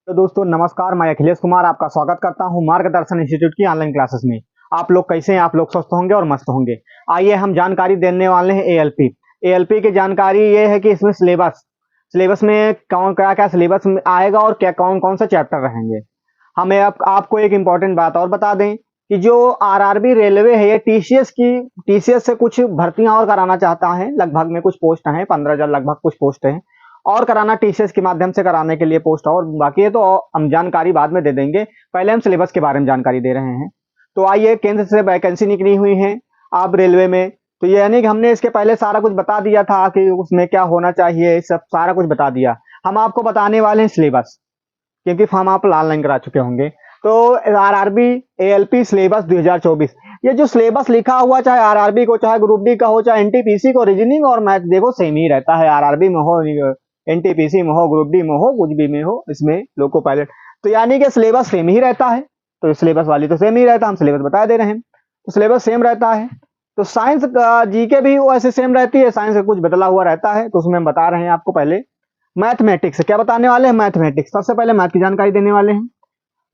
तो दोस्तों नमस्कार, मैं अखिलेश कुमार आपका स्वागत करता हूं मार्गदर्शन इंस्टीट्यूट की ऑनलाइन क्लासेस में। आप लोग कैसे हैं? आप लोग स्वस्थ होंगे और मस्त होंगे। आइए हम जानकारी देने वाले हैं एएलपी। एएलपी की जानकारी ये है कि इसमें सिलेबस सिलेबस में कौन क्या क्या सिलेबस में आएगा और क्या कौन कौन से चैप्टर रहेंगे। हमें आपको एक इम्पॉर्टेंट बात और बता दें कि जो आरआरबी रेलवे है ये टीसीएस से कुछ भर्तियां और कराना चाहता है। लगभग में कुछ पोस्ट हैं, 15,000 लगभग कुछ पोस्ट हैं और कराना टीसीएस के माध्यम से कराने के लिए पोस्ट और बाकी है, तो हम जानकारी बाद में दे देंगे। पहले हम सिलेबस के बारे में जानकारी दे रहे हैं। तो आइए, केंद्र से वैकेंसी निकली हुई है अब रेलवे में, तो ये यानी कि हमने इसके पहले सारा कुछ बता दिया था कि उसमें क्या होना चाहिए, सब सारा कुछ बता दिया। हम आपको बताने वाले हैं सिलेबस, क्योंकि फॉर्म आप ऑनलाइन करा चुके होंगे। तो आरआरबी एएलपी सिलेबस 2024, ये जो सिलेबस लिखा हुआ, चाहे आरआरबी को, चाहे ग्रुप डी का हो, चाहे एनटीपीसी को, रीजनिंग और मैथ देखो सेम ही रहता है। आरआरबी में हो, एनटीपीसी में हो, ग्रुप डी में हो, कुछ भी में हो, इसमें लोको पायलट, तो यानी कि सिलेबस सेम ही रहता है। तो सिलेबस वाली तो सेम ही रहता है, हम सिलेबस बता दे रहे हैं, तो सिलेबस सेम रहता है। तो साइंस जीके भी वैसे सेम रहती है, साइंस का कुछ बदला हुआ रहता है, तो उसमें हम बता रहे हैं आपको। पहले मैथमेटिक्स क्या बताने वाले हैं? मैथमेटिक्स, सबसे पहले मैथ की जानकारी देने वाले हैं।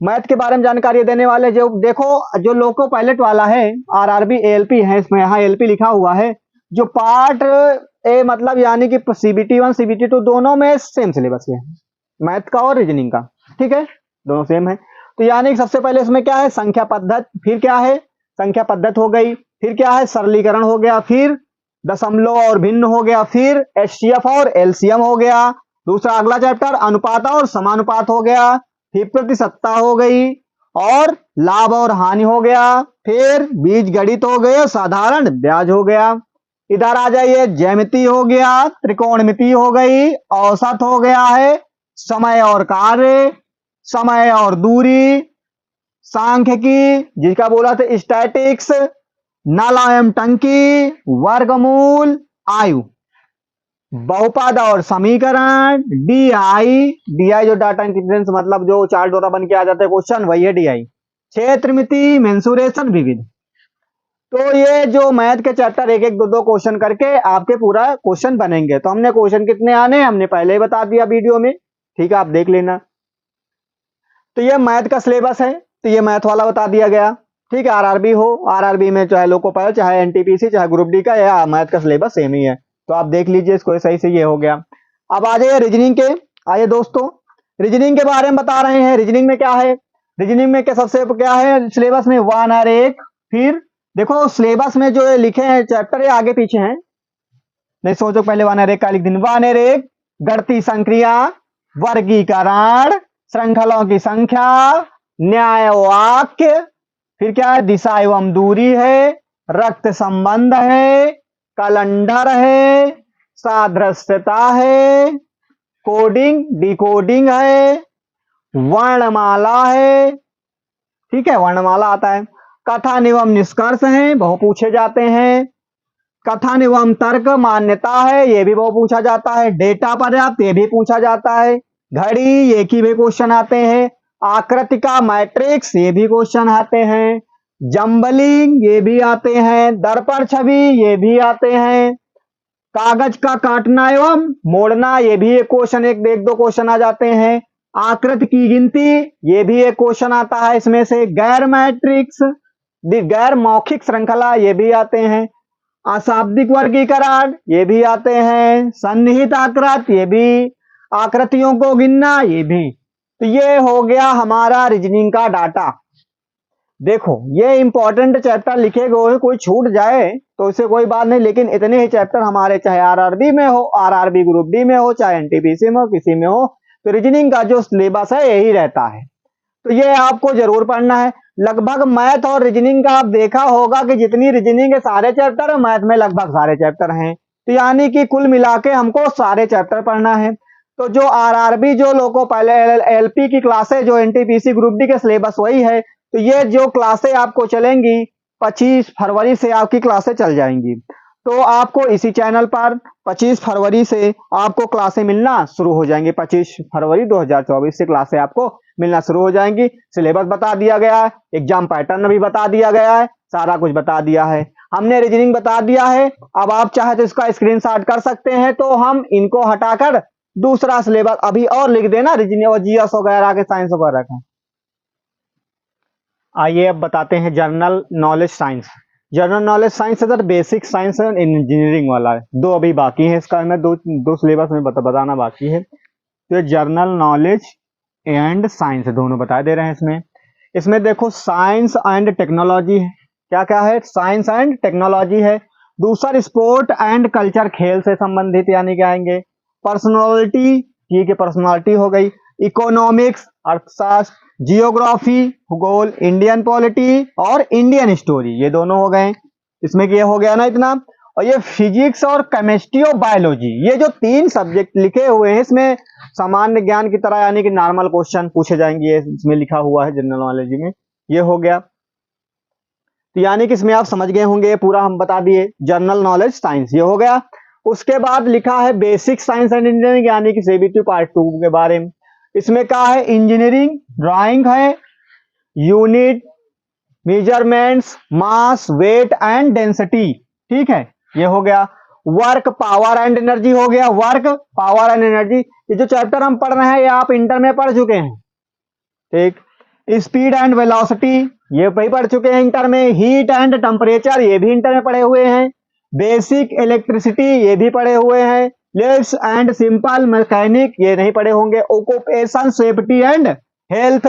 मैथ के बारे में जानकारी देने वाले, जो देखो जो लोको पायलट वाला है आरआरबी एएलपी है, इसमें यहाँ एएलपी लिखा हुआ है। जो पार्ट ए मतलब यानी कि सीबीटी 1 सीबीटी 2 दोनों में सेम सिलेबस है, मैथ का और रीजनिंग का, ठीक है, दोनों सेम है। तो यानी कि सबसे पहले इसमें क्या है? संख्या पद्धति, फिर क्या है? संख्या पद्धति हो गई, फिर क्या है? सरलीकरण हो गया, फिर दशमलव और भिन्न हो गया, फिर एचसीएफ और एलसीएम हो गया। दूसरा अगला चैप्टर अनुपात और समानुपात हो गया, फिर प्रतिशतता हो गई और लाभ और हानि हो गया, फिर बीज गणित हो गया, साधारण ब्याज हो गया। इधर आ जाइए, ज्यामिति हो गया, त्रिकोणमिति हो गई, औसत हो गया है, समय और कार्य, समय और दूरी, सांख्यिकी जिसका बोला था स्टैटिक्स, नल एवं टंकी, वर्गमूल, आयु, बहुपद और समीकरण, डीआई जो डाटा इंटीग्रेंस मतलब जो चार्ट द्वारा बन के आ जाता है क्वेश्चन, वही है डीआई। क्षेत्रमिति, मेंसुरेशन, विविध। तो ये जो मैथ के चैप्टर एक एक दो दो क्वेश्चन करके आपके पूरा क्वेश्चन बनेंगे। तो हमने क्वेश्चन कितने आने हमने पहले ही बता दिया वीडियो में, ठीक है, आप देख लेना। तो ये मैथ का सिलेबस है, तो ये मैथ वाला बता दिया गया, ठीक है। आरआरबी हो, आरआरबी में चाहे लोको पायलट, चाहे एनटीपीसी, चाहे ग्रुप डी का, या मैथ का सिलेबस सेम ही है। तो आप देख लीजिए इसको, सही से ये हो गया। अब आ जाइए रीजनिंग के। आइए दोस्तों, रीजनिंग के बारे में बता रहे हैं। रीजनिंग में क्या है? रीजनिंग में क्या सबसे क्या है सिलेबस में? 1 और 1। फिर देखो सिलेबस में जो लिखे हैं चैप्टर ये आगे पीछे हैं, नहीं सोचो, पहले 1 और 1 का लिख दिन। 1 और 1 गणितीय संक्रिया, वर्गीकरण, श्रृंखलाओं की संख्या, न्याय वाक्य, फिर क्या है? दिशा एवं दूरी है, रक्त संबंध है, कैलेंडर है, सादृश्यता है, कोडिंग डिकोडिंग है, वर्णमाला है, ठीक है, वर्णमाला आता है, कथन एवं निष्कर्ष है, बहु पूछे जाते हैं, कथन एवं तर्क मान्यता है, ये भी बहु पूछा जाता है, डेटा पर्याप्त, ये भी पूछा जाता है, घड़ी, ये की भी क्वेश्चन आते हैं, आकृति का मैट्रिक्स, ये भी क्वेश्चन आते हैं, जम्बलिंग, ये भी आते हैं, दर्पण छवि, ये भी आते हैं, कागज का काटना एवं मोड़ना, ये भी एक क्वेश्चन, एक दो क्वेश्चन आ जाते हैं, आकृति की गिनती, ये भी एक क्वेश्चन आता है इसमें से, गैर मैट्रिक्स, गैर मौखिक श्रृंखला, ये भी आते हैं, अशाब्दिक वर्गीकरण, ये भी आते हैं, सन्निहित आकृति, ये भी, आकृतियों को गिनना, ये भी। तो ये हो गया हमारा रीजनिंग का डाटा। देखो ये इंपॉर्टेंट चैप्टर लिखे गए हैं, कोई छूट जाए तो इससे कोई बात नहीं, लेकिन इतने ही चैप्टर हमारे, चाहे आरआरबी में हो, आरआरबी ग्रुप डी में हो, चाहे एनटीपीसी में हो, किसी में हो, तो रीजनिंग का जो सिलेबस है यही रहता है। तो ये आपको जरूर पढ़ना है। लगभग मैथ और रीजनिंग का आप देखा होगा कि जितनी रीजनिंग के सारे चैप्टर है, मैथ में लगभग सारे चैप्टर हैं, तो यानी कि कुल मिला के हमको सारे चैप्टर पढ़ना है। तो जो आरआरबी जो लोको पहले एलपी की क्लासें, जो एनटीपीसी ग्रुप डी के सिलेबस वही है। तो ये जो क्लासें आपको चलेंगी 25 फरवरी से आपकी क्लासें चल जाएंगी। तो आपको इसी चैनल पर 25 फरवरी से आपको क्लासें मिलना शुरू हो जाएंगी। 25 फरवरी 2024 से क्लासें आपको मिलना शुरू हो जाएंगी। सिलेबस बता दिया गया है, एग्जाम पैटर्न भी बता दिया गया है, सारा कुछ बता दिया है। हमने रीजनिंग बता दिया है। अब आप चाहे तो इसका स्क्रीनशॉट कर सकते हैं, तो हम इनको हटाकर दूसरा सिलेबस अभी और लिख देना, रीजनिंग और जीएस वगैरह के साइंस वगैरह का। आइए अब बताते हैं general knowledge science. General knowledge science है बेसिक साइंस एंड इंजीनियरिंग वाला है, दो अभी बाकी है इसका, हमें दो सिलेबस में बताना बाकी है। तो ये जनरल नॉलेज एंड साइंस दोनों बता दे रहे हैं इसमें। इसमें देखो साइंस एंड टेक्नोलॉजी है, क्या क्या है, साइंस एंड टेक्नोलॉजी है। दूसरा स्पोर्ट एंड कल्चर, खेल से संबंधित यानी क्या आएंगे। पर्सनालिटी, ठीक है पर्सनालिटी हो गई। इकोनॉमिक्स अर्थशास्त्र, जियोग्राफी भूगोल, इंडियन पॉलिटी और इंडियन स्टोरी, ये दोनों हो गए। इसमें ये हो गया ना इतना। और ये फिजिक्स और केमिस्ट्री और बायोलॉजी, ये जो तीन सब्जेक्ट लिखे हुए हैं इसमें सामान्य ज्ञान की तरह यानी कि नॉर्मल क्वेश्चन पूछे जाएंगे, इसमें लिखा हुआ है जनरल नॉलेज में, ये हो गया। तो यानी कि इसमें आप समझ गए होंगे, पूरा हम बता दिए जनरल नॉलेज साइंस, ये हो गया। उसके बाद लिखा है बेसिक साइंस एंड इंजीनियरिंग यानी कि सीबीटी पार्ट 2 के बारे में। इसमें क्या है, इंजीनियरिंग ड्राइंग है, unit measurements, mass weight and density, ठीक है ये हो गया। वर्क पावर एंड एनर्जी हो गया, वर्क पावर एंड एनर्जी, ये जो चैप्टर हम पढ़ रहे हैं ये आप इंटर में पढ़ चुके हैं, ठीक। स्पीड एंड वेलोसिटी, ये वही पढ़ चुके हैं इंटर में। हीट एंड टेम्परेचर, ये भी इंटर में पढ़े हुए हैं। बेसिक इलेक्ट्रिसिटी, ये भी पढ़े हुए हैं। लेट्स एंड सिंपल मैकेनिक, ये नहीं पढ़े होंगे। Occupation safety and health,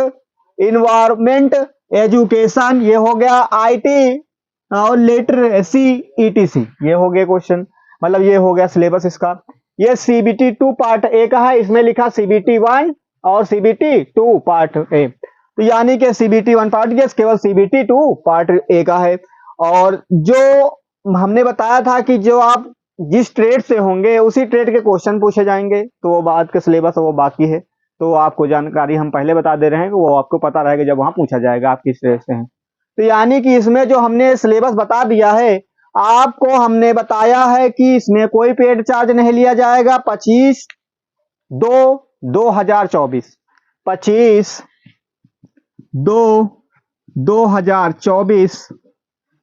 environment, education, ये हो गया। आईटी और लिटरेसी ईटीसी, ये हो गए क्वेश्चन, मतलब ये हो गया सिलेबस इसका। ये सीबीटी 2 पार्ट ए का है, इसमें लिखा सीबीटी 1 और सीबीटी 2 पार्ट ए, तो यानी कि सीबीटी 1 पार्ट ये केवल सीबीटी 2 पार्ट ए का है। और जो हमने बताया था कि जो आप जिस ट्रेड से होंगे उसी ट्रेड के क्वेश्चन पूछे जाएंगे, तो वो बाद के सिलेबस वो बाकी है, तो आपको जानकारी हम पहले बता दे रहे हैं कि वो आपको पता रहेगा जब वहां पूछा जाएगा आप किस ट्रेड से हैं। तो यानी कि इसमें जो हमने सिलेबस बता दिया है आपको, हमने बताया है कि इसमें कोई पेड चार्ज नहीं लिया जाएगा। 25/2/2024, 25/2/2024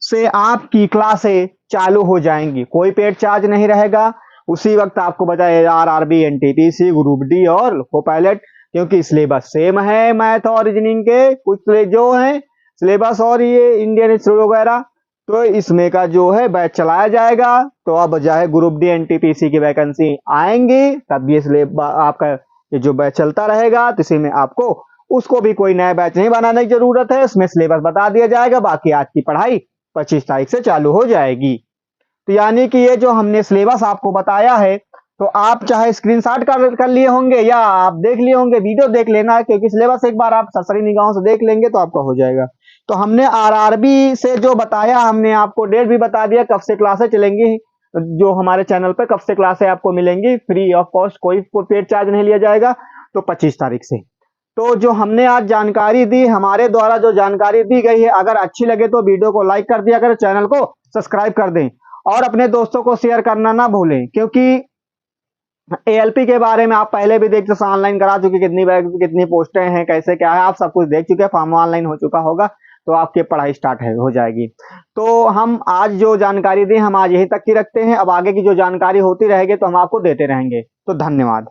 से आपकी क्लासें चालू हो जाएंगी, कोई पेड चार्ज नहीं रहेगा। उसी वक्त आपको बताया आरआरबी, एनटीपीसी, ग्रुप डी और लोको पायलट, क्योंकि सिलेबस सेम है मैथ और रीजनिंग के, कुछ जो है सिलेबस और ये इंडियन हिस्ट्री वगैरह, तो इसमें का जो है बैच चलाया जाएगा। तो अब चाहे ग्रुप डी एनटीपीसी की वैकेंसी आएंगी तब ये सिलेबस आपका ये जो बैच चलता रहेगा, तो इसी में आपको उसको भी कोई नया बैच नहीं बनाने की जरूरत है, इसमें सिलेबस बता दिया जाएगा। बाकी आज की पढ़ाई 25 तारीख से चालू हो जाएगी। तो यानी कि ये जो हमने सिलेबस आपको बताया है, तो आप चाहे स्क्रीनशॉट कर लिए होंगे या आप देख लिए होंगे, वीडियो देख लेना, क्योंकि सिलेबस एक बार आप सरसरी निगाहों से देख लेंगे तो आपका हो जाएगा। तो हमने आरआरबी से जो बताया, हमने आपको डेट भी बता दिया कब से क्लासें चलेंगी, जो हमारे चैनल पे कब से क्लासें आपको मिलेंगी, फ्री ऑफ कॉस्ट, कोई पेड चार्ज नहीं लिया जाएगा, तो 25 तारीख से। तो जो हमने आज जानकारी दी, हमारे द्वारा जो जानकारी दी गई है, अगर अच्छी लगे तो वीडियो को लाइक कर दिया करें, चैनल को सब्सक्राइब कर दें और अपने दोस्तों को शेयर करना ना भूलें, क्योंकि एएलपी के बारे में आप पहले भी देख चुके, ऑनलाइन करा चुके, कितनी पोस्टें हैं, कैसे क्या है, आप सब कुछ देख चुके, फॉर्म ऑनलाइन हो चुका होगा, तो आपकी पढ़ाई स्टार्ट हो जाएगी। तो हम आज जो जानकारी दी हम आज यहीं तक की रखते हैं, अब आगे की जो जानकारी होती रहेगी तो हम आपको देते रहेंगे। तो धन्यवाद।